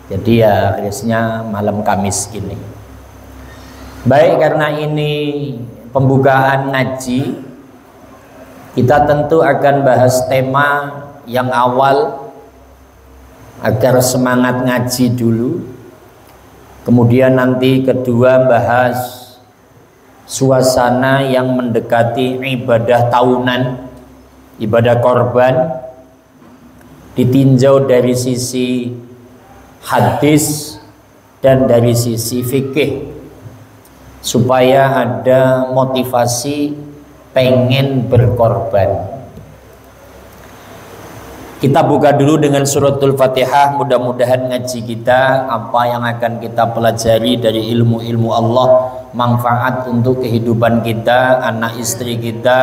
Jadi ya harusnya malam Kamis ini. Baik, karena ini pembukaan ngaji, kita tentu akan bahas tema yang awal agar semangat ngaji dulu. Kemudian nanti kedua bahas suasana yang mendekati ibadah tahunan, ibadah korban, ditinjau dari sisi hadis dan dari sisi fikih, supaya ada motivasi pengen berkorban. Kita buka dulu dengan suratul Fatihah. Mudah-mudahan ngaji kita, apa yang akan kita pelajari dari ilmu-ilmu Allah, manfaat untuk kehidupan kita, anak istri kita,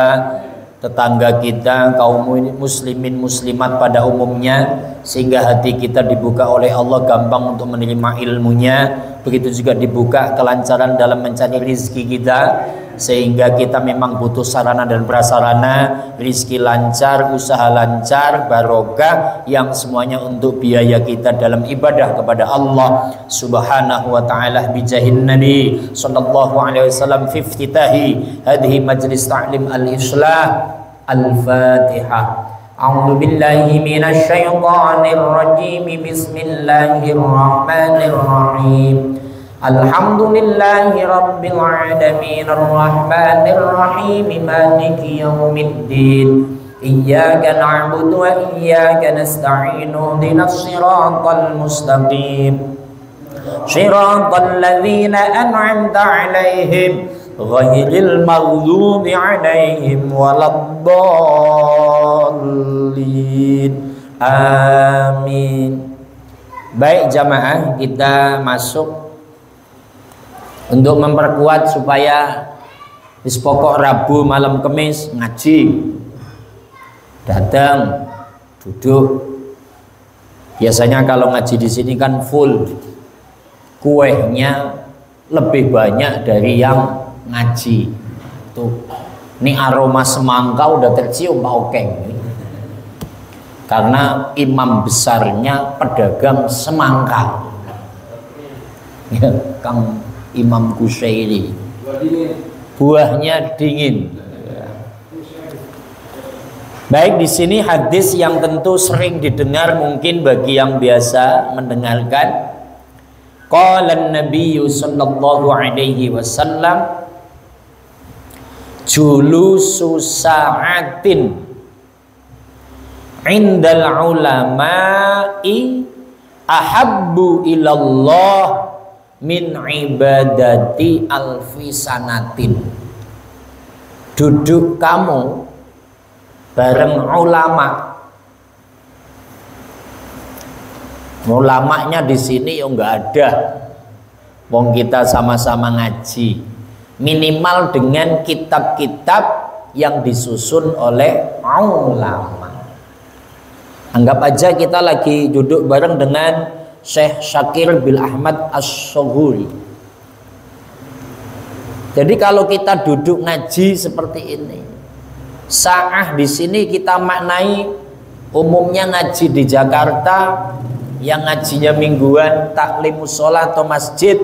tetangga kita, kaum muslimin muslimat pada umumnya, sehingga hati kita dibuka oleh Allah gampang untuk menerima ilmunya. Begitu juga dibuka kelancaran dalam mencari rizki kita, sehingga kita memang butuh sarana dan prasarana, rizki lancar, usaha lancar, barokah, yang semuanya untuk biaya kita dalam ibadah kepada Allah subhanahu wa ta'ala. Bijahin Nabi sallallahu alaihi wasallam fi iftitahi hadhihi majlis ta'lim al-islah. Al-Fatihah. A'udzu billahi minasy syaithanir rajim. Bismillahirrahmanirrahim. Alhamdulillahi rabbil alamin arrahmanir rahim maliki yaumiddin. Iyyaka na'budu wa iyyaka nasta'in. Ihdinas siratal mustaqim. Shiratal ladzina an'amta 'alaihim ghairil maghdubi 'alaihim waladdallin. Amin. Baik jamaah, kita masuk untuk memperkuat supaya wis pokok Rabu malam Kamis ngaji, datang duduk. Biasanya kalau ngaji di sini kan full, kuehnya lebih banyak dari yang ngaji. Tuh, ini aroma semangka udah tercium Pak Okeng. Karena imam besarnya pedagang semangka. Ya, Kang Imam Kusyairi. Buahnya dingin. Baik, di sini hadis yang tentu sering didengar mungkin bagi yang biasa mendengarkan. Qala an-nabiy sallallahu alaihi wasallam julusu sa'atin indal ulama'i ahabbu ilallah min ibadati alfi sanatin. Duduk kamu bareng ulama. Ulamanya di sini yo nggak ada. Wong kita sama-sama ngaji. Minimal dengan kitab-kitab yang disusun oleh ulama. Anggap aja kita lagi duduk bareng dengan Syekh Syakir bin Ahmad As-Soghuri. Jadi kalau kita duduk ngaji seperti ini, sa'ah di sini kita maknai umumnya ngaji di Jakarta yang ngajinya mingguan, taklimus sholat atau masjid,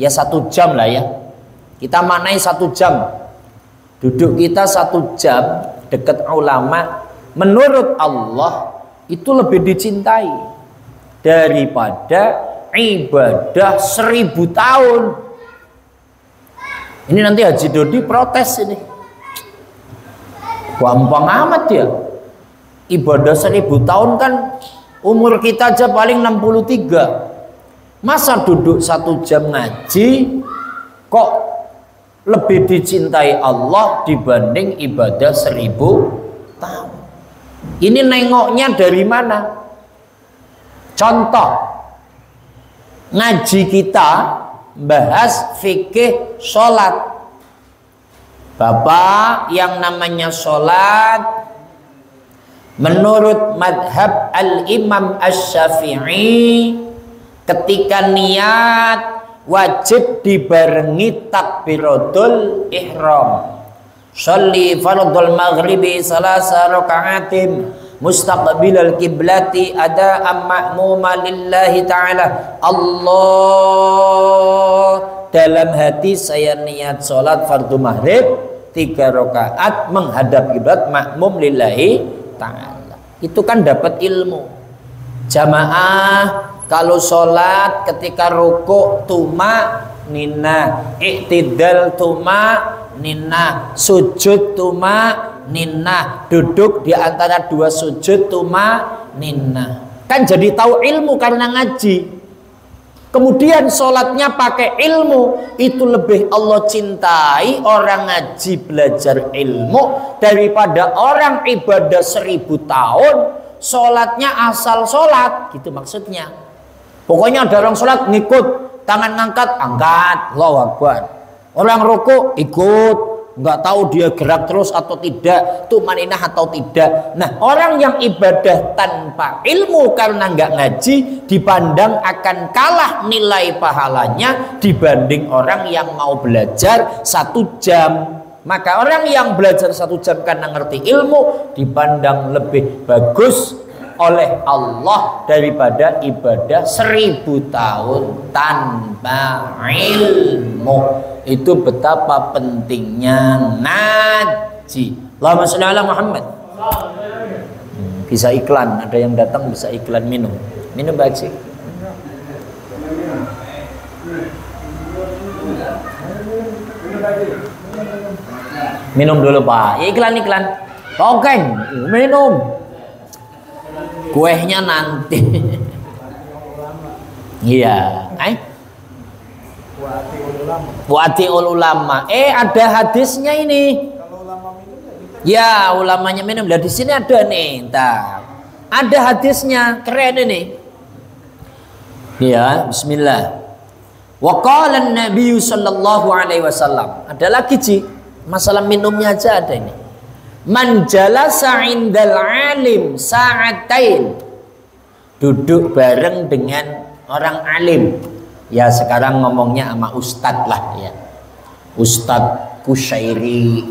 ya 1 jam lah ya. Kita maknai 1 jam. Duduk kita 1 jam dekat ulama, menurut Allah itu lebih dicintai daripada ibadah 1000 tahun. Ini nanti Haji Dodi protes ini. Gampang amat ya. Ibadah 1000 tahun kan umur kita aja paling 63. Masa duduk 1 jam ngaji kok lebih dicintai Allah dibanding ibadah 1000 tahun? Ini nengoknya dari mana? Contoh, ngaji kita bahas fikih sholat. Bapak, yang namanya sholat menurut madhab al-imam Asy-Syafi'i, ketika niat wajib dibarengi takbiratul ihram. Sholli fardhul maghribi salasa raka'atin mustaqbilal kiblati ada ma'muma lillahi ta'ala. Allah, dalam hati saya niat sholat fardu maghrib 3 rakaat menghadap kiblat makmum lillahi ta'ala. Itu kan dapat ilmu. Jamaah kalau sholat ketika rukuk tuma nina, i'tidal tuma nina, sujud tuma nina, duduk di antara 2 sujud tuma nina. Kan jadi tahu ilmu karena ngaji. Kemudian sholatnya pakai ilmu, itu lebih Allah cintai orang ngaji belajar ilmu daripada orang ibadah 1000 tahun sholatnya asal sholat, gitu maksudnya. Pokoknya ada orang sholat ngikut, tangan ngangkat, angkat, Allahu Akbar. Orang rukuk ikut, nggak tahu dia gerak terus atau tidak, tumaninah atau tidak. Nah, orang yang ibadah tanpa ilmu karena nggak ngaji dipandang akan kalah nilai pahalanya dibanding orang yang mau belajar 1 jam. Maka orang yang belajar 1 jam karena ngerti ilmu dipandang lebih bagus oleh Allah daripada ibadah 1000 tahun tanpa ilmu. Itu betapa pentingnya ngaji. Allahumma sholli ala Muhammad. Bisa iklan, ada yang datang bisa iklan minum. Minum baik sih. Minum dulu Pak. Iklan. Tokeng, minum. Kuehnya nanti. Iya, Wati'ul ulama. Ada hadisnya ini. Ya, ulamanya minum. Lah di sini ada nih, entar. Ada hadisnya, keren ini. Ya, bismillah. Wa qala an-nabiy sallallahu alaihi wasallam. Ada lagi, Ci. Masalah minumnya aja ada ini. Man jalasa indal alim sa'atain, duduk bareng dengan orang alim. Ya sekarang ngomongnya sama ustadz lah ya. Ustadz Kusyairi,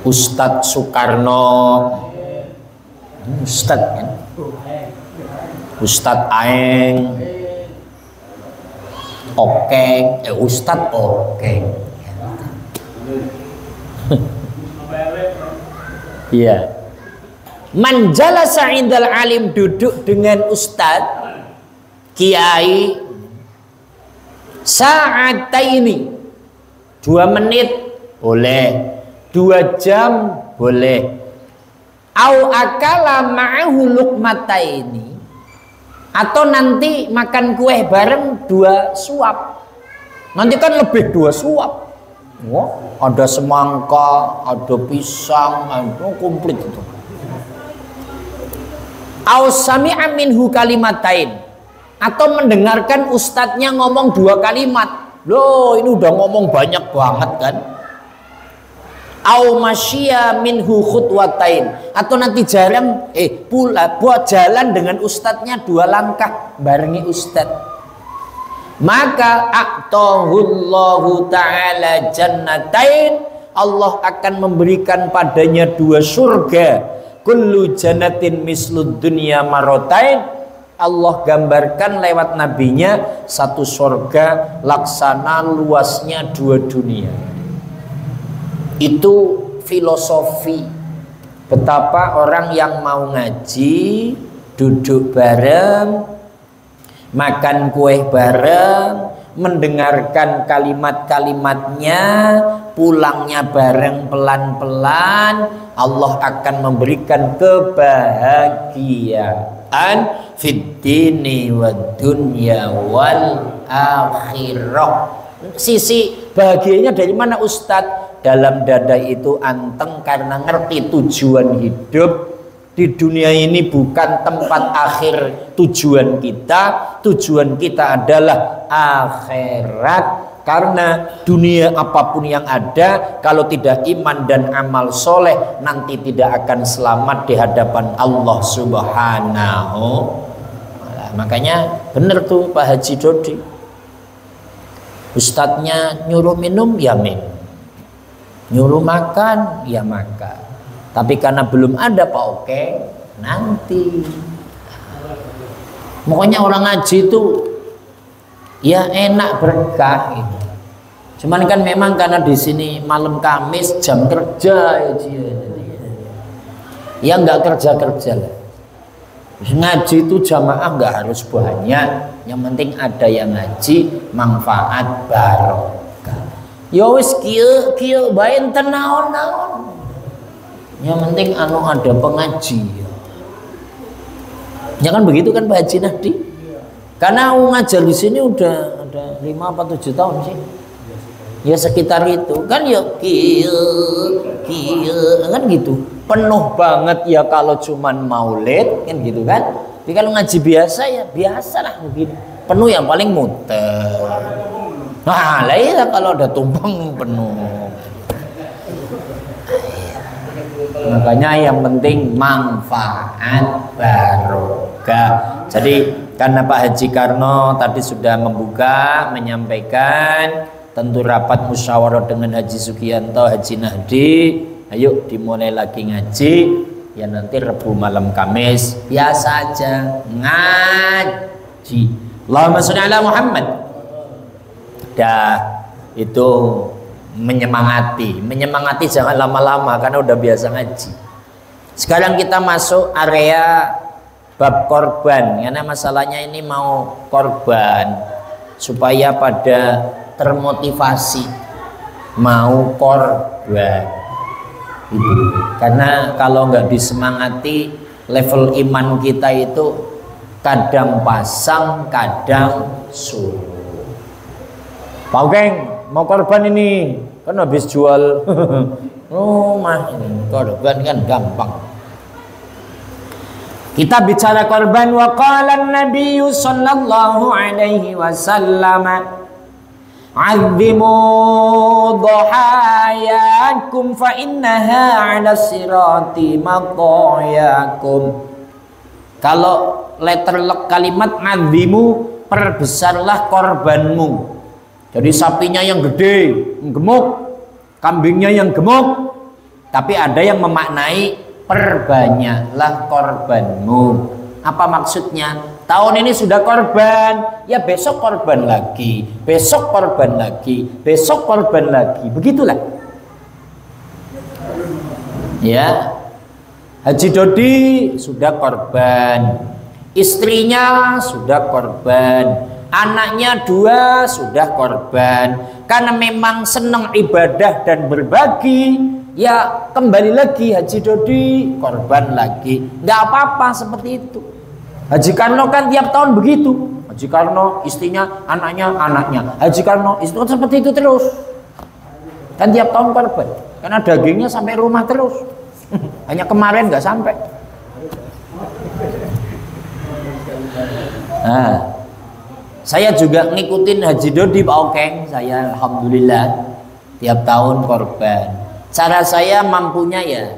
Ustadz Soekarno, Ustadz kan? Ustadz Aeng, Okeng, Ustadz Okeng. Iya. Man jalasa indal alim, duduk dengan ustadz kiai sa'ataini, 2 menit boleh, 2 jam boleh. Au akala ma'ahu luqmataini, atau nanti makan kue bareng 2 suap. Nanti kan lebih 2 suap. Wah, ada semangka, ada pisang, ada komplit itu. Au sami'a minhu kalimatain, atau mendengarkan ustadznya ngomong 2 kalimat. Loh, ini udah ngomong banyak banget kan. Au masyiya minhu khutwatain, atau nanti jalan buat jalan dengan ustadznya 2 langkah barengi ustadz. Maka a'tahullahu ta'ala jannatain, Allah akan memberikan padanya 2 surga. Kullu jannatin mislud dunya marotain, Allah gambarkan lewat nabinya 1 surga laksana luasnya 2 dunia. Itu filosofi betapa orang yang mau ngaji duduk bareng, makan kue bareng, mendengarkan kalimat-kalimatnya, pulangnya bareng pelan-pelan, Allah akan memberikan kebahagiaan fid dini wad dunya wal akhirah. Sisi bahagianya dari mana Ustadz? Dalam dada itu anteng karena ngerti tujuan hidup. Di dunia ini bukan tempat akhir tujuan kita. Tujuan kita adalah akhirat. Karena dunia apapun yang ada, kalau tidak iman dan amal soleh, nanti tidak akan selamat di hadapan Allah Subhanahu. Nah, makanya benar tuh Pak Haji Dodi. Ustadznya nyuruh minum, ya minum. Nyuruh makan, ya makan. Tapi karena belum ada Pak Oke, nanti. Pokoknya orang ngaji itu ya enak, berkah gitu. Cuman kan memang karena di sini malam Kamis jam kerja ya nggak kerja lah. Ngaji itu jamaah nggak harus banyak, yang penting ada yang ngaji, manfaat barokah. Ya wis kieu bae enten naon-naon. Yang penting ada pengaji. Ya kan begitu kan Pak Haji Nahdi? Karena ngajar di sini udah ada 5 apa 7 tahun sih. Ya sekitar itu. Kan ya kan gitu. Penuh banget ya kalau cuman maulid kan gitu kan. Tapi kalau ngaji biasa ya biasalah begini. Penuh yang paling muter. Nah, lah ya kalau ada tumpeng penuh. Makanya yang penting manfaat barokah. Jadi karena Pak Haji Karno tadi sudah membuka, menyampaikan tentu rapat musyawarah dengan Haji Sugianto, Haji Nahdi, ayo dimulai lagi ngaji. Ya nanti Rebu malam Kamis biasa aja ngaji. Allahumma sholli ala Muhammad. Dah itu menyemangati jangan lama-lama karena udah biasa ngaji. Sekarang kita masuk area bab korban, karena masalahnya ini mau korban supaya pada termotivasi mau korban itu. Karena kalau nggak disemangati, level iman kita itu kadang pasang kadang surut. Pak Geng mau korban ini kan habis jual rumah, ini korban kan gampang. Kita bicara korban, wa qala an-nabiy sallallahu alaihi wasallam azzimu dhahayakum fa innaha 'ala sirati maqayakum. Kalau letter kalimat azzimu, perbesarlah korbanmu. Jadi sapinya yang gede, gemuk, kambingnya yang gemuk. Tapi ada yang memaknai perbanyaklah korbanmu. Apa maksudnya? Tahun ini sudah korban, ya besok korban lagi, besok korban lagi, besok korban lagi. Begitulah. Ya, Haji Dodi sudah korban, istrinya sudah korban, anaknya 2 sudah korban. Karena memang senang ibadah dan berbagi, ya kembali lagi Haji Dodi korban lagi. Nggak apa-apa seperti itu. Haji Karno kan tiap tahun begitu. Haji Karno istrinya, anaknya. Haji Karno itu kan seperti itu terus. Kan tiap tahun korban. Karena dagingnya sampai rumah terus. Hanya kemarin nggak sampai. Nah, saya juga ngikutin Haji Dodi Pak Okeng. Saya alhamdulillah tiap tahun korban. Cara saya mampunya ya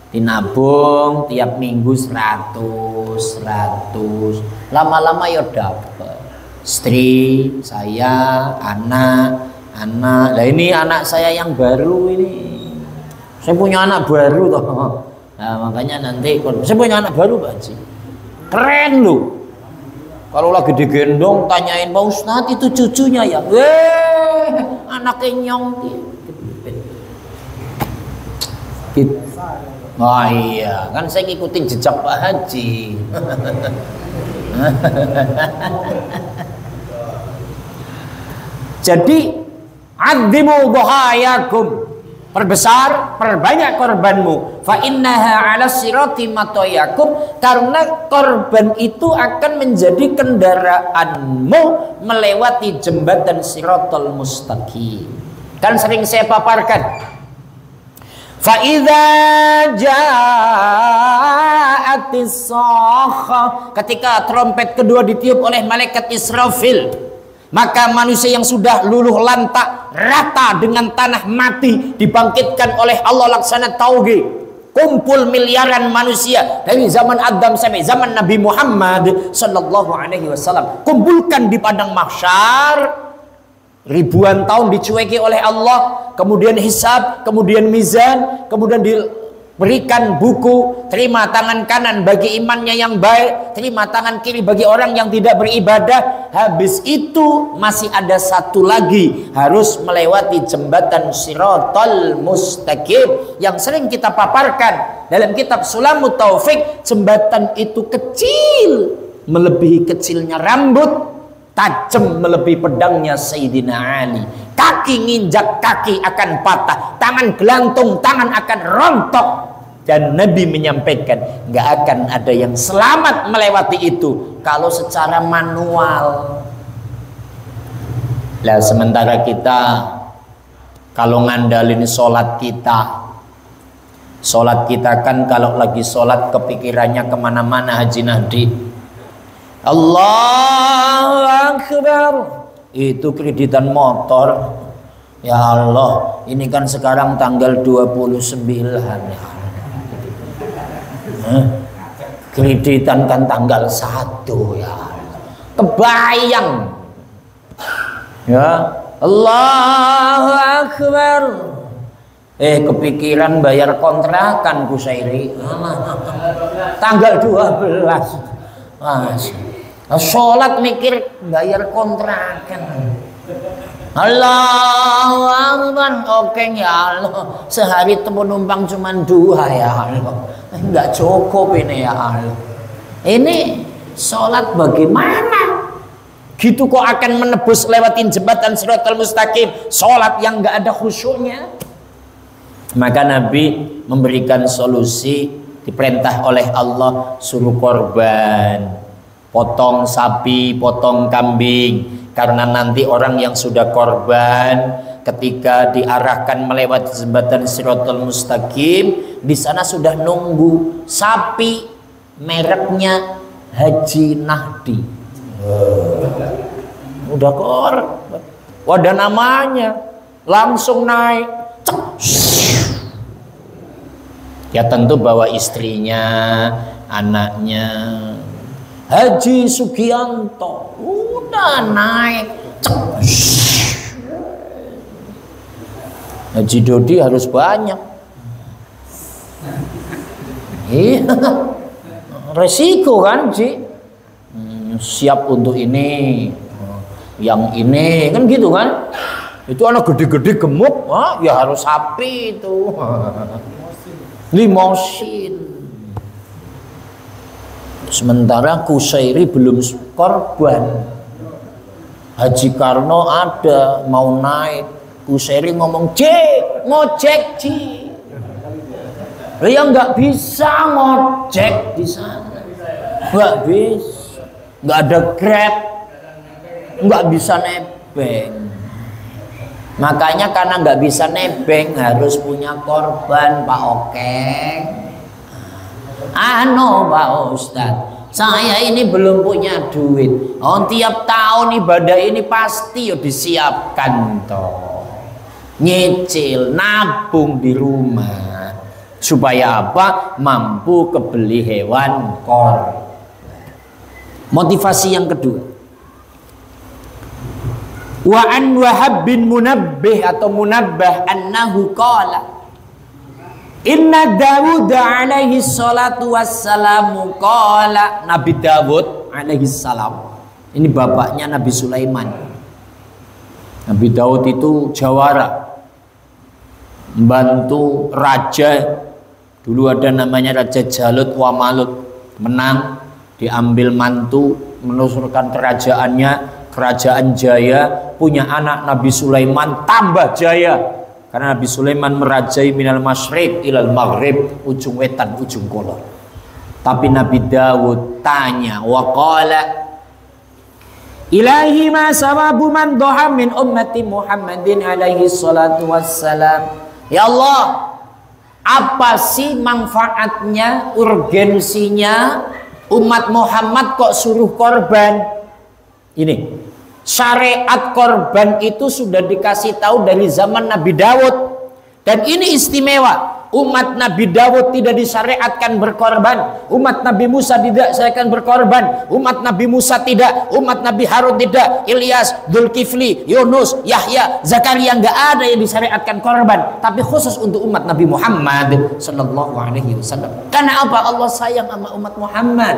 dinabung tiap minggu 100. Lama-lama ya dapat. Istri, saya, anak. Nah ini anak saya yang baru ini. Saya punya anak baru toh. Nah makanya nanti saya punya anak baru Pak Haji. Keren loh. Kalau lagi digendong tanyain Pak Ustadz itu cucunya ya. Anaknya nyong. Oh iya, kan saya ngikutin jejak Pak Haji. Jadi adzimu dhahayakum, perbesar, perbanyak korbanmu. Fa innaha 'ala sirati matayakum, karena korban itu akan menjadi kendaraanmu melewati jembatan Siratal Mustaqim. Kan sering saya paparkan. Fa idza ja'atis sakhah, ketika trompet kedua ditiup oleh malaikat Israfil, maka manusia yang sudah luluh lantak rata dengan tanah mati dibangkitkan oleh Allah laksana tauhid. Kumpul miliaran manusia dari zaman Adam sampai zaman Nabi Muhammad sallallahu alaihi wasallam, kumpulkan di padang mahsyar. Ribuan tahun dicueki oleh Allah, kemudian hisab, kemudian mizan, kemudian Berikan buku, terima tangan kanan bagi imannya yang baik, terima tangan kiri bagi orang yang tidak beribadah. Habis itu masih ada satu lagi, harus melewati jembatan Shiratal Mustaqim yang sering kita paparkan dalam kitab Sulamut Taufik. Jembatan itu kecil, melebihi kecilnya rambut, tajam melebihi pedangnya Sayyidina Ali. Kaki nginjak kaki akan patah, tangan gelantung, tangan akan rontok. Dan Nabi menyampaikan, nggak akan ada yang selamat melewati itu kalau secara manual. Lah sementara kita kalau ngandalin sholat kita kan kalau lagi sholat kepikirannya kemana-mana Haji Nahdi. Allahu Akbar, itu kreditan motor. Ya Allah, ini kan sekarang tanggal 29 ya. Kreditan kan tanggal 1 ya. Kebayang ya. Allahu Akbar, kepikiran bayar kontrakan Kusairi tanggal 12. Sholat mikir bayar kontrakan. Allahu Akbar, oke ya Allah, sehari itu penumpang cuma 2 ya Allah, nggak cukup ini ya Allah. Ini sholat bagaimana? Gitu kok akan menebus lewatin jembatan Shiratal Mustaqim, sholat yang nggak ada khusyuknya. Maka Nabi memberikan solusi, diperintah oleh Allah suruh korban, potong sapi, potong kambing. Karena nanti orang yang sudah korban ketika diarahkan melewati jembatan Shiratal Mustaqim, di sana sudah nunggu sapi mereknya Haji Nahdi. Udah korban, wadah namanya, langsung naik. Ya tentu bawa istrinya, anaknya. Haji Sugianto udah naik. Haji Dodi harus banyak. Iya, resiko kan Ji. Siap untuk ini, yang ini kan gitu kan. Itu anak gede-gede gemuk, ya harus sapi itu. Limosin. Sementara Kusairi belum korban. Haji Karno ada mau naik, Kusairi ngomong, ngojek Ji. Ya nggak bisa ngojek di sana, nggak bisa, nggak ada Grab, nggak bisa nebeng. Makanya karena nggak bisa nebeng harus punya korban Pak Okeng. Pak Ustadz, saya ini belum punya duit. Tiap tahun ibadah ini pasti disiapkan toh. Nyicil, nabung di rumah. Supaya apa? Mampu kebeli hewan korban. Motivasi yang kedua. Wa an Wahab bin Munabbih atau Munabbah annahu qala Inna Dawud alaihi salatu wassalamu qala. Nabi Dawud alaihi salam, ini bapaknya Nabi Sulaiman. Nabi Dawud itu jawara, membantu raja. Dulu ada namanya Raja Jalut wa Malut, menang, diambil mantu, menusurkan kerajaannya, kerajaan jaya, punya anak Nabi Sulaiman tambah jaya. Karena Nabi Sulaiman merajai minal masyriq ilal maghrib, ujung wetan ujung kulon. Tapi Nabi Dawud tanya, wa qala ilahi ma sawabu man doha min ummati Muhammadin alaihi salatu wassalam. Ya Allah, apa sih manfaatnya, urgensinya umat Muhammad kok suruh korban? Ini syariat korban itu sudah dikasih tahu dari zaman Nabi Dawud. Dan ini istimewa. Umat Nabi Dawud tidak disyariatkan berkorban, umat Nabi Musa tidak disyariatkan berkorban, umat Nabi Musa tidak, umat Nabi Harun tidak, Ilyas, Dzulkifli, Yunus, Yahya, Zakaria, nggak ada yang disyariatkan korban. Tapi khusus untuk umat Nabi Muhammad sallallahu alaihi wasallam. Karena apa? Allah sayang sama umat Muhammad.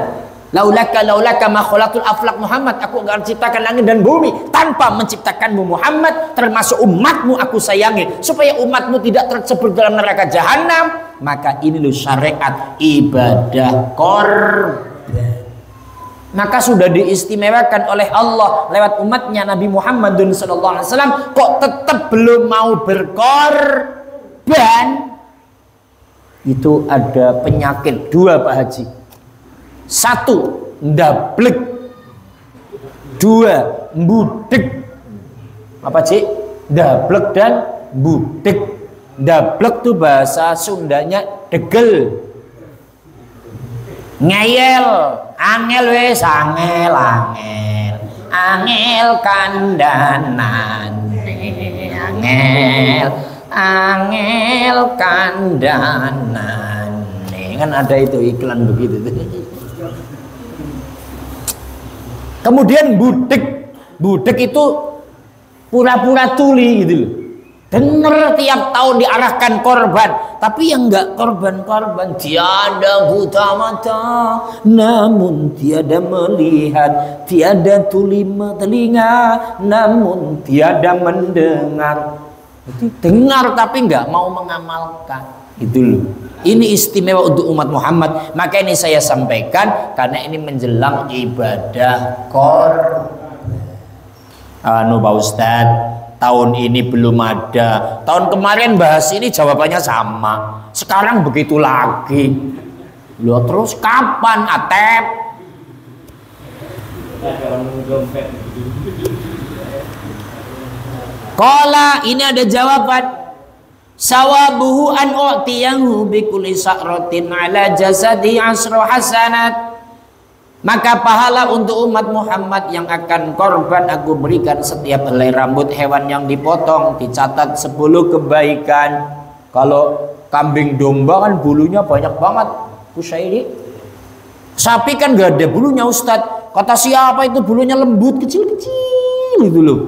Laulaka ma khalaqtul aflaq Muhammad, aku akan ciptakan langit dan bumi tanpa menciptakanmu Muhammad, termasuk umatmu aku sayangi supaya umatmu tidak tercebur dalam neraka jahanam. Maka ini loh syariat ibadah korban. Maka sudah diistimewakan oleh Allah lewat umatnya Nabi Muhammad sallallahu alaihi wasallam, kok tetap belum mau berkorban. Itu ada penyakit dua, Pak Haji. Satu, ndablek. Dua, mbudek. Apa Cik? Ndablek dan mbudek. Ndablek tuh bahasa Sundanya degel. Ngeyel, angel wes, angel, angel. Angel kandanan. Angel, angel kandanan. Kan ada itu iklan begitu. Kemudian budek, budek itu pura-pura tuli gitu loh. Dengar tiap tahun diarahkan korban, tapi yang enggak korban-korban. Tiada buta mata, namun tiada melihat. Tiada tuli telinga, namun tiada mendengar. Jadi dengar tapi enggak mau mengamalkan. Gitu loh. Ini istimewa untuk umat Muhammad. Maka ini saya sampaikan karena ini menjelang ibadah korban. Pak Ustadz, tahun ini belum ada. Tahun kemarin bahas ini jawabannya sama. Sekarang begitu lagi. Loh, terus kapan Atep? Qala, ini ada jawaban. Sawabuhu an u'tiyahu bikulli sa'ratin ala jasadi asro hasanat. Maka pahala untuk umat Muhammad yang akan korban aku berikan setiap helai rambut hewan yang dipotong dicatat 10 kebaikan. Kalau kambing domba kan bulunya banyak banget, Kusairi. Sapi kan gak ada bulunya Ustadz. Kata siapa itu bulunya lembut kecil-kecil itu loh.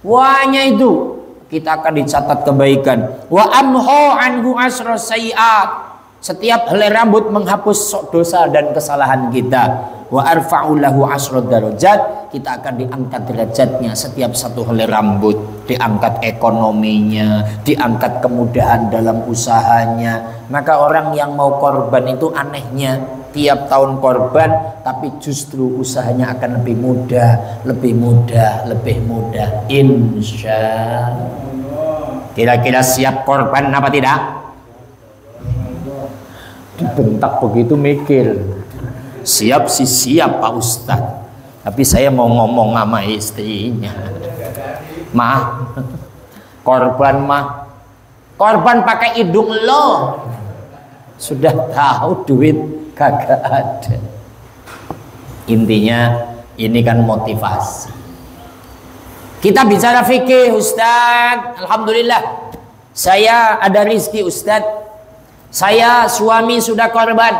Wahnya itu kita akan dicatat kebaikan. Wa amho anhu asra sayiat. Setiap helai rambut menghapus dosa dan kesalahan kita. Wa arfa'u lahu asra darajat. Kita akan diangkat derajatnya setiap satu helai rambut. Diangkat ekonominya, diangkat kemudahan dalam usahanya. Maka orang yang mau korban itu anehnya tiap tahun korban, tapi justru usahanya akan lebih mudah, lebih mudah, lebih mudah. Insya Allah. Kira-kira siap korban apa tidak? Dibentak begitu mikir. Siap sih siap Pak Ustadz. Tapi saya mau ngomong sama istrinya. Mah, korban mah. Korban pakai hidung lo. Sudah tahu duit kagak ada. Intinya ini kan motivasi. Kita bicara fikih Ustadz. Alhamdulillah saya ada rizki Ustadz. Saya suami sudah korban,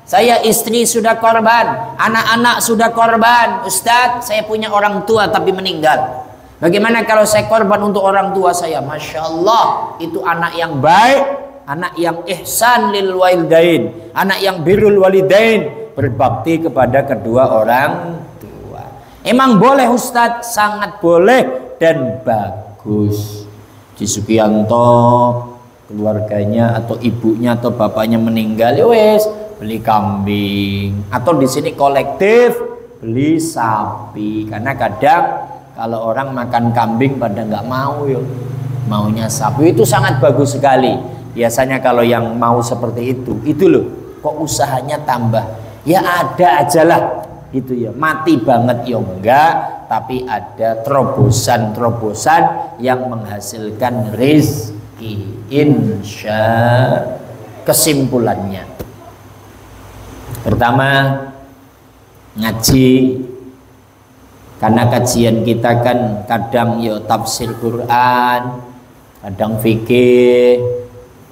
saya istri sudah korban, anak-anak sudah korban. Ustadz, saya punya orang tua tapi meninggal. Bagaimana kalau saya korban untuk orang tua saya? Masya Allah, itu anak yang baik, anak yang ihsan lil walidain, anak yang birrul walidain, berbakti kepada kedua orang tua. Emang boleh Ustadz? Sangat boleh dan bagus. Ci Sugianto keluarganya atau ibunya atau bapaknya meninggal, ya wes beli kambing, atau di sini kolektif beli sapi. Karena kadang kalau orang makan kambing pada nggak mau, ya maunya sapi. Itu sangat bagus sekali. Biasanya kalau yang mau seperti itu loh, kok usahanya tambah. Ya ada aja lah gitu ya, mati banget ya enggak, tapi ada terobosan-terobosan yang menghasilkan rezeki. Insya kesimpulannya, pertama ngaji, karena kajian kita kan kadang ya tafsir Quran, kadang fikih,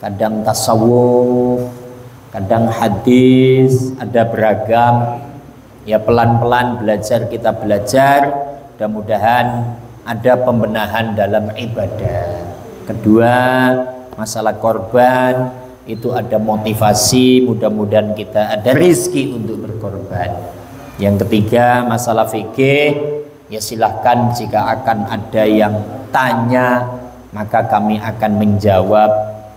kadang tasawuf, kadang hadis, ada beragam. Ya pelan-pelan belajar, kita belajar, mudah-mudahan ada pembenahan dalam ibadah. Kedua, masalah korban itu ada motivasi, mudah-mudahan kita ada rizki untuk berkorban. Yang ketiga, masalah fikih, ya silahkan jika akan ada yang tanya, maka kami akan menjawab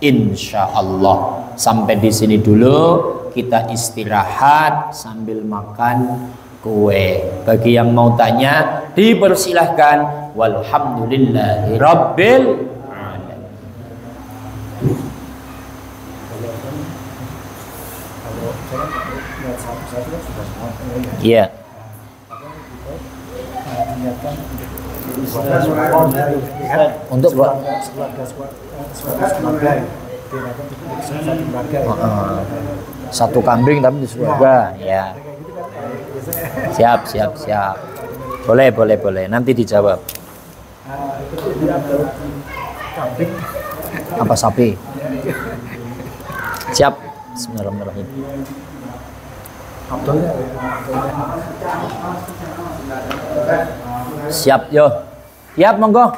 insya Allah. Sampai di sini dulu, kita istirahat sambil makan kue. Bagi yang mau tanya, dipersilahkan. Walhamdulillahirabbil alamin. Iya. Untuk satu kambing tapi di surga, ya. Siap. Boleh. Nanti dijawab. Apa sapi? Siap. Bismillahirrahmanirrahim. Siap yo. Siap monggo.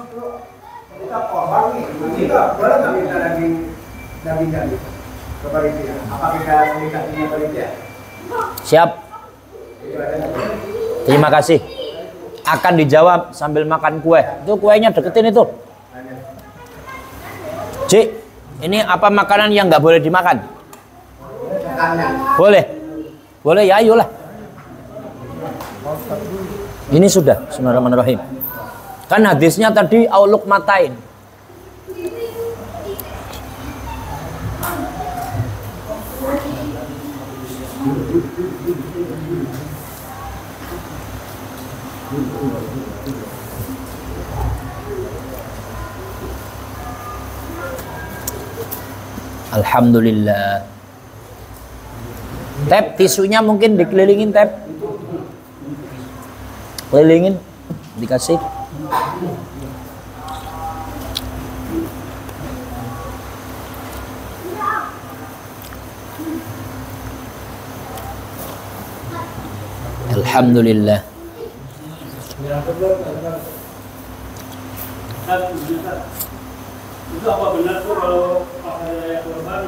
Siap. Terima kasih. Akan dijawab sambil makan kue. Itu kuenya deketin itu. Cik, ini apa makanan yang nggak boleh dimakan? Boleh ya, ayolah. Ini sudah. Bismillahirrahmanirrahim. Kan hadisnya tadi auluk matain. Alhamdulillah. Tep, tisunya mungkin dikelilingin, Tep. Kelilingin, dikasih. Alhamdulillah. Itu apa benar tuh kalau pakai raya korban,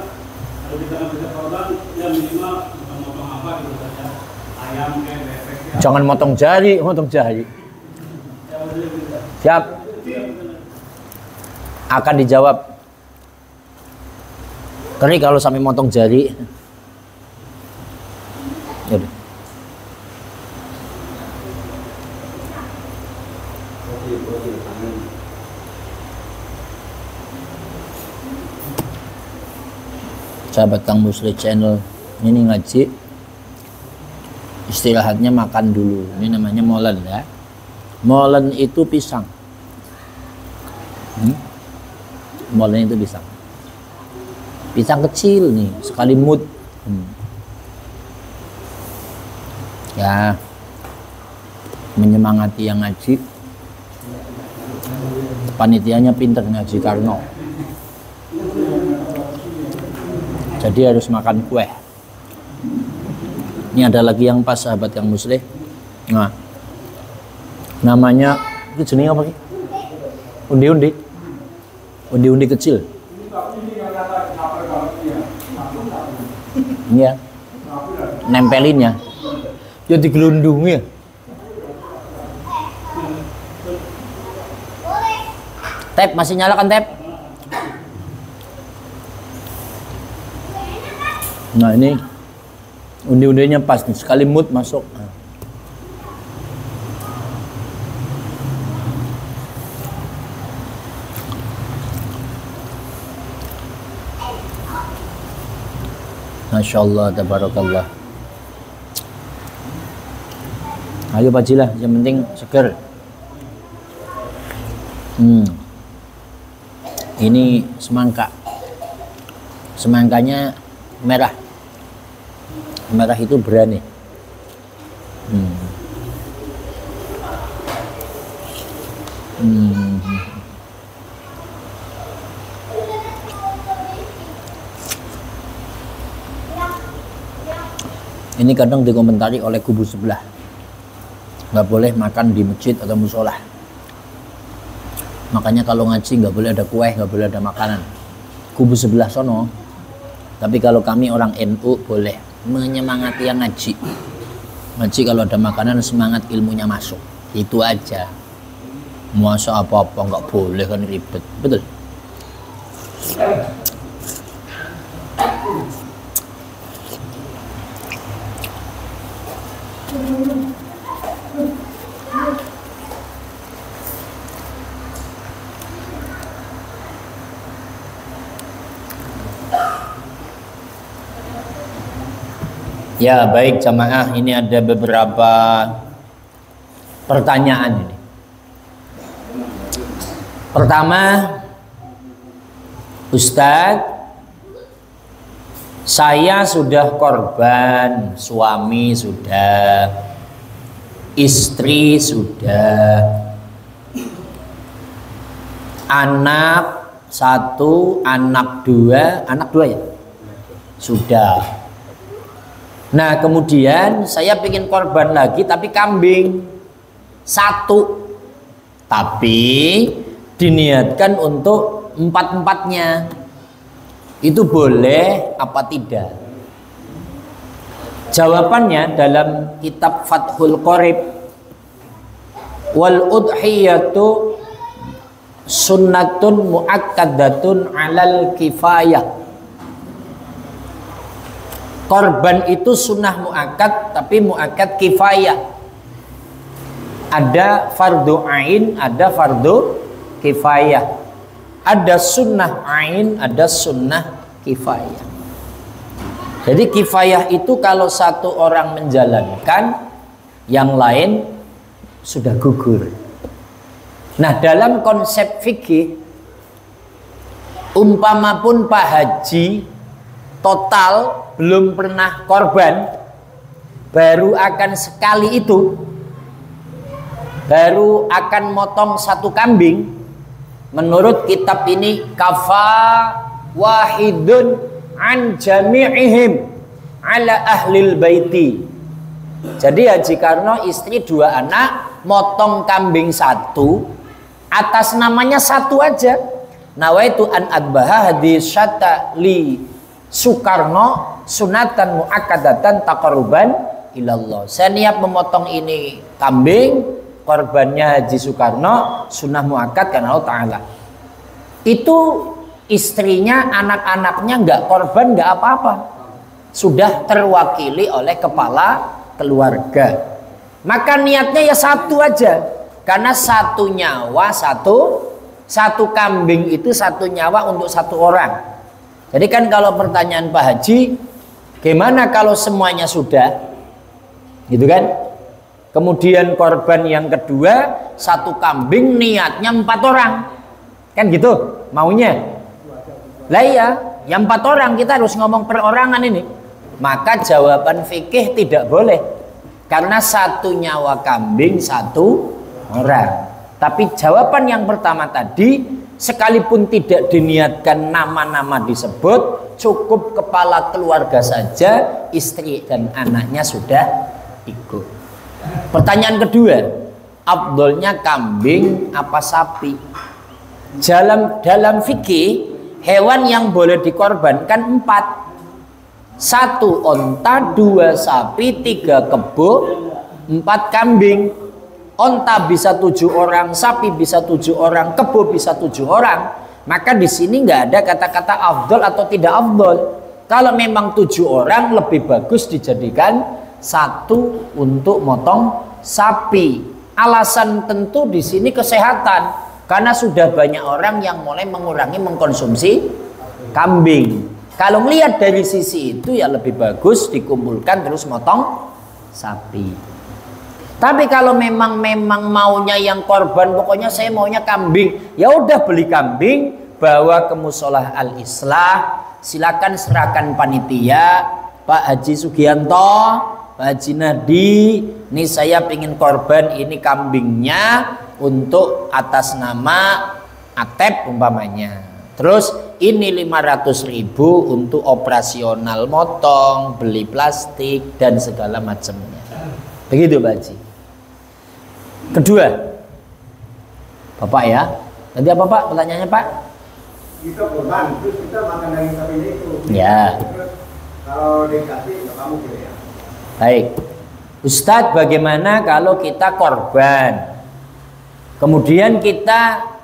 kalau kita ngambil korban, ya minimal bukan motong apa gitu saja, ayam kayak bebek. Jangan motong jari. Siap. Akan dijawab. Keri kalau sampai motong jari. Yaudah. Sahabat Kang Musli channel ini ngaji, istirahatnya makan dulu. Ini namanya molen ya. Molen itu pisang. Molen itu pisang. Pisang kecil nih, sekali mut. Ya, menyemangati yang ngaji. Panitianya pinter ngaji Karno. Jadi harus makan kue. Ini ada lagi yang pas sahabat yang muslim. Nah, namanya itu jenis apa sih? Undi-undi. Undi-undi kecil. Ini ya. Nempelinnya. Ya digelundungi. Tep, masih nyala kan, Tep? Nah, ini undi-undinya pas nih, sekali mut masuk. Masya Allah, tabarakallah. Ayo bajilah, yang penting seger. Ini semangka. Semangkanya merah. Merah itu berani. Ini kadang dikomentari oleh kubu sebelah, nggak boleh makan di masjid atau musola. Makanya kalau ngaji nggak boleh ada kue, nggak boleh ada makanan. Kubu sebelah sono. Tapi kalau kami orang NU boleh menyemangati yang ngaji. Ngaji kalau ada makanan semangat ilmunya masuk. Itu aja. Masa apa-apa nggak boleh kan ribet. Betul. Ya baik jamaah, ini ada beberapa pertanyaan ini. Pertama, Ustadz, saya sudah korban, suami sudah, istri sudah, anak satu, anak dua ya? Sudah. Nah kemudian saya pengen korban lagi tapi kambing satu, tapi diniatkan untuk empat-empatnya, itu boleh apa tidak? Jawabannya dalam kitab Fathul Qorib, wal udhiyatu sunnatun muakkadatun alal kifayah. Korban itu sunnah muakkad, tapi muakkad kifayah. Ada fardu ain, ada fardu kifayah. Ada sunnah ain, ada sunnah kifayah. Jadi kifayah itu kalau satu orang menjalankan, yang lain sudah gugur. Nah dalam konsep fikih, umpama pun Pak Haji total belum pernah korban, baru akan sekali itu, baru akan motong satu kambing, menurut kitab ini kafa wahidun an jami'ihim ala ahlil baiti. Jadi Haji Karno istri dua anak, motong kambing satu, atas namanya satu aja. Nawaitu an adbaha hadis syata li Soekarno sunatan muakkadatan taqarruban ilallah. Saya niat memotong ini kambing, korbannya Haji Soekarno, sunnah muakkad karena Allah Ta'ala. Itu istrinya, anak-anaknya nggak korban, nggak apa-apa, sudah terwakili oleh kepala keluarga. Maka niatnya ya satu aja, karena satu nyawa, satu kambing itu satu nyawa untuk satu orang. Jadi kan kalau pertanyaan Pak Haji, gimana kalau semuanya sudah, gitu kan? Kemudian korban yang kedua, satu kambing niatnya 4 orang, kan gitu maunya. Lah iya, yang 4 orang kita harus ngomong perorangan ini. Maka jawaban fikih tidak boleh, karena satu nyawa kambing satu orang. Tapi jawaban yang pertama tadi, sekalipun tidak diniatkan nama-nama disebut, cukup kepala keluarga saja, istri dan anaknya sudah ikut. Pertanyaan kedua, afdolnya kambing apa sapi? Dalam fikih, hewan yang boleh dikorbankan 4. 1 onta, 2 sapi, 3 kebo, 4 kambing. Onta bisa 7 orang, sapi bisa 7 orang, kebo bisa 7 orang. Maka di sini nggak ada kata-kata afdol atau tidak afdol. Kalau memang 7 orang, lebih bagus dijadikan 1 untuk motong sapi. Alasan tentu di sini kesehatan, karena sudah banyak orang yang mulai mengurangi mengkonsumsi kambing. Kalau melihat dari sisi itu ya lebih bagus dikumpulkan terus motong sapi. Tapi kalau memang maunya yang korban, pokoknya saya maunya kambing, ya udah beli kambing, bawa ke musolah Al-Islah, silakan serahkan panitia, Pak Haji Sugianto, Pak Haji Nadi, ini saya pengen korban ini kambingnya untuk atas nama Atep umpamanya. Terus ini 500.000 untuk operasional, motong, beli plastik dan segala macamnya. Begitu Pak Haji. Kedua, Bapak ya. Nanti apa Pak? Pertanyaannya Pak? Kita korban, terus kita makan daging sapi itu. Ya. Terus kalau dikasih, ya kamu pilih ya. Baik. Ustadz, bagaimana kalau kita korban? Kemudian kita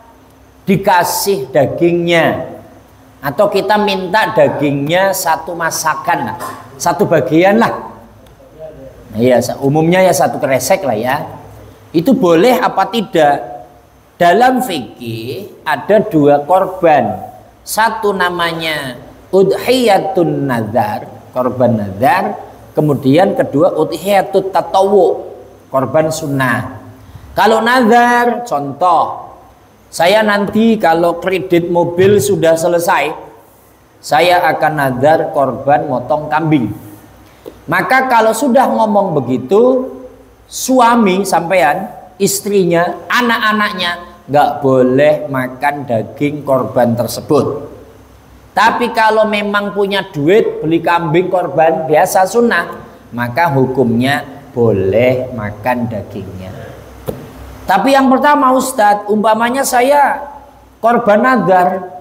dikasih dagingnya, atau kita minta dagingnya satu masakan, satu bagian lah. Iya, umumnya ya satu kresek lah ya. Itu boleh apa tidak? Dalam fikih ada dua korban. Satu namanya udhiyatun nazar, korban nazar. Kemudian kedua udhiyatut tatawu, korban sunnah. Kalau nazar, contoh, saya nanti kalau kredit mobil sudah selesai, saya akan nazar korban motong kambing. Maka kalau sudah ngomong begitu, suami sampean, istrinya, anak-anaknya nggak boleh makan daging korban tersebut. Tapi kalau memang punya duit beli kambing korban biasa sunnah, maka hukumnya boleh makan dagingnya. Tapi yang pertama Ustadz, umpamanya saya korban nadar,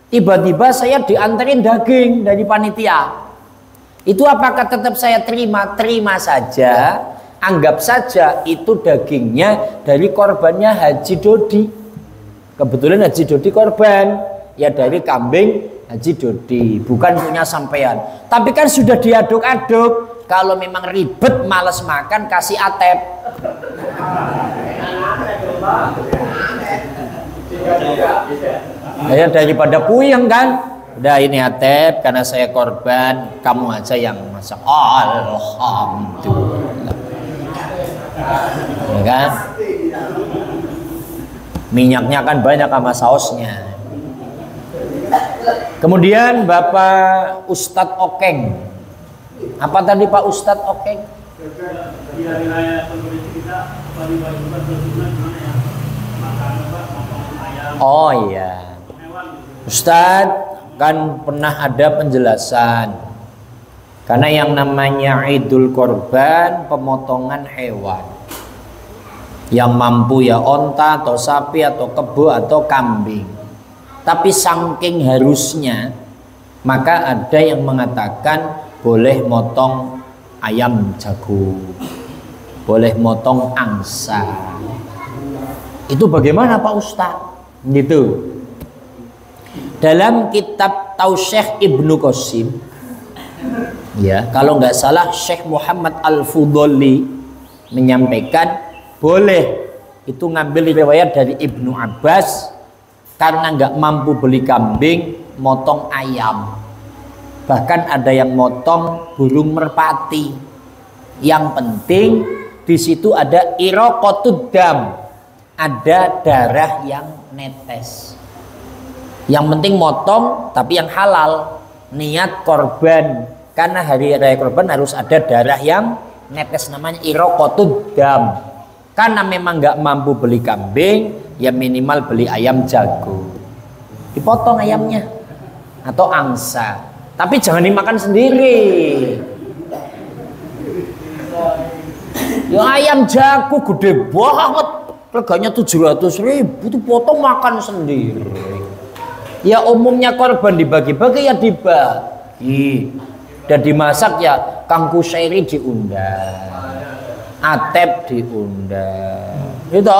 tiba-tiba saya dianterin daging dari panitia, itu apakah tetap saya terima? Terima saja. Anggap saja itu dagingnya dari korbannya Haji Dodi. Kebetulan Haji Dodi korban, ya dari kambing Haji Dodi, bukan punya sampean. Tapi kan sudah diaduk-aduk. Kalau memang ribet, males makan, kasih Atep. Ya daripada puyeng kan. Udah ini Atep, karena saya korban, kamu aja yang masak. Alhamdulillah. Ya kan? Minyaknya kan banyak sama sausnya. Kemudian Bapak Ustadz Okeng. Apa tadi Pak Ustadz Okeng? Oh iya, Ustadz kan pernah ada penjelasan. Karena yang namanya Idul Korban, pemotongan hewan. Yang mampu ya onta atau sapi atau kebo atau kambing. Tapi saking harusnya, maka ada yang mengatakan boleh motong ayam jago, boleh motong angsa. Itu bagaimana Pak Ustadz? Gitu. Dalam kitab Tausyekh Ibnu Qasim, ya, kalau nggak salah Syekh Muhammad Al-Fudhali menyampaikan boleh itu ngambil riwayat dari Ibnu Abbas karena nggak mampu beli kambing, motong ayam. Bahkan ada yang motong burung merpati. Yang penting di situ ada iraqatud dam, ada darah yang netes. Yang penting motong tapi yang halal, niat korban. Karena hari raya korban harus ada darah yang netes, namanya iraqatud dam. Karena memang nggak mampu beli kambing, ya minimal beli ayam jago, dipotong ayamnya atau angsa, tapi jangan dimakan sendiri. Ya ayam jago gede banget, reganya 700.000, itu potong makan sendiri. Ya umumnya korban dibagi-bagi ya dibagi dan dimasak ya Kang Kusairi diundang, Atep diundang, itu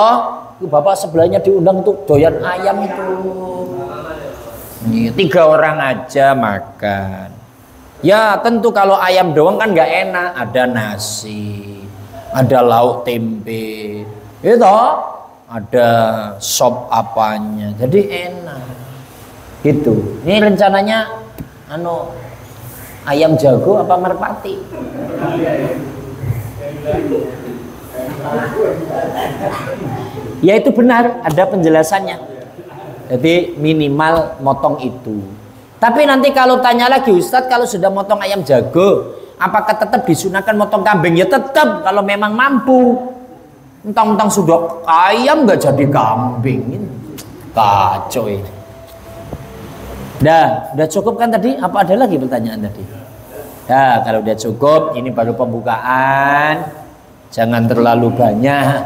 bapak sebelahnya diundang untuk doyan ayam itu. 3 orang aja makan. Ya tentu kalau ayam doang kan nggak enak, ada nasi, ada lauk tempe, itu ada sop apanya, jadi enak. Gitu. Ini rencananya ayam jago apa merpati? Ya itu benar, ada penjelasannya. Jadi minimal motong itu. Tapi nanti kalau tanya lagi Ustadz, kalau sudah motong ayam jago, apakah tetap disunahkan motong kambing? Ya tetap kalau memang mampu. Entang-entang sudah ayam nggak jadi kambing, kacau ini. Udah cukup kan tadi? Apa ada lagi pertanyaan tadi? Ya, kalau udah cukup, ini baru pembukaan. Jangan terlalu banyak.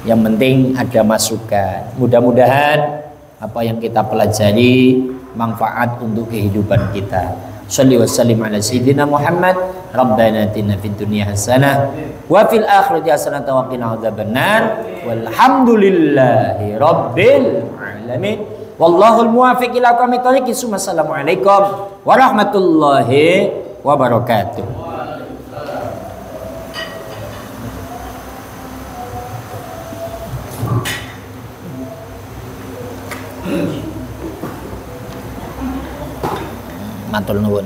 Yang penting ada masukan. Mudah-mudahan apa yang kita pelajari manfaat untuk kehidupan kita. Shalli wa sallim ala sayyidina Muhammad. Rabbana atina fid dunya hasanah wa fil akhirati hasanah wa qina adzabannar. Walhamdulillahi rabbil alamin. Wallahul muwaffiq ila aqwamit thoriq. Assalamualaikum warahmatullahi wabarakatuh. Matur nuwun.